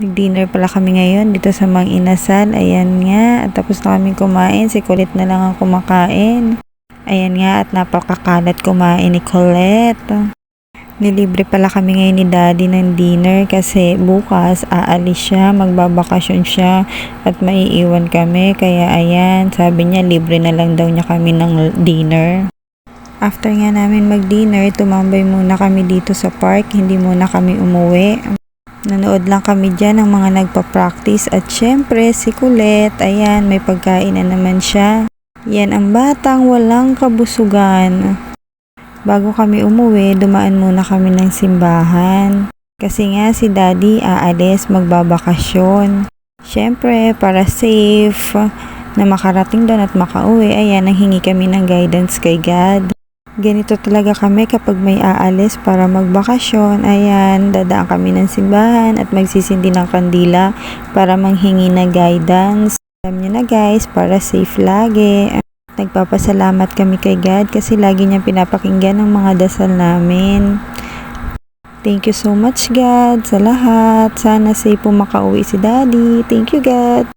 Nag-dinner pala kami ngayon dito sa Mang Inasal. Ayan nga. At tapos na kami kumain. Si Colette na lang ang kumakain. Ayan nga. At napakakalat kumain ni Colette. Nilibre pala kami ngayon ni Daddy ng dinner kasi bukas aalis siya. Magbabakasyon siya. At maiiwan kami. Kaya ayan. Sabi niya libre na lang daw niya kami ng dinner. After nga namin mag-dinner, tumambay muna kami dito sa park. Hindi muna kami umuwi. Nanood lang kami dyan ng mga nagpa-practice at syempre si Colette, ayan may pagkain na naman siya. Yan ang batang walang kabusugan. Bago kami umuwi, dumaan muna kami ng simbahan. Kasi nga si Daddy aalis magbabakasyon. Syempre para safe na makarating doon at makauwi, ayan nanghingi kami ng guidance kay God. Ganito talaga kami kapag may aalis para magbakasyon. Ayan, dadaan kami ng simbahan at magsisindi ng kandila para manghingi na guidance. Alam niyo na guys, para safe lagi. Nagpapasalamat kami kay God kasi lagi niya pinapakinggan ang mga dasal namin. Thank you so much God sa lahat. Sana safe po makauwi si Daddy. Thank you God.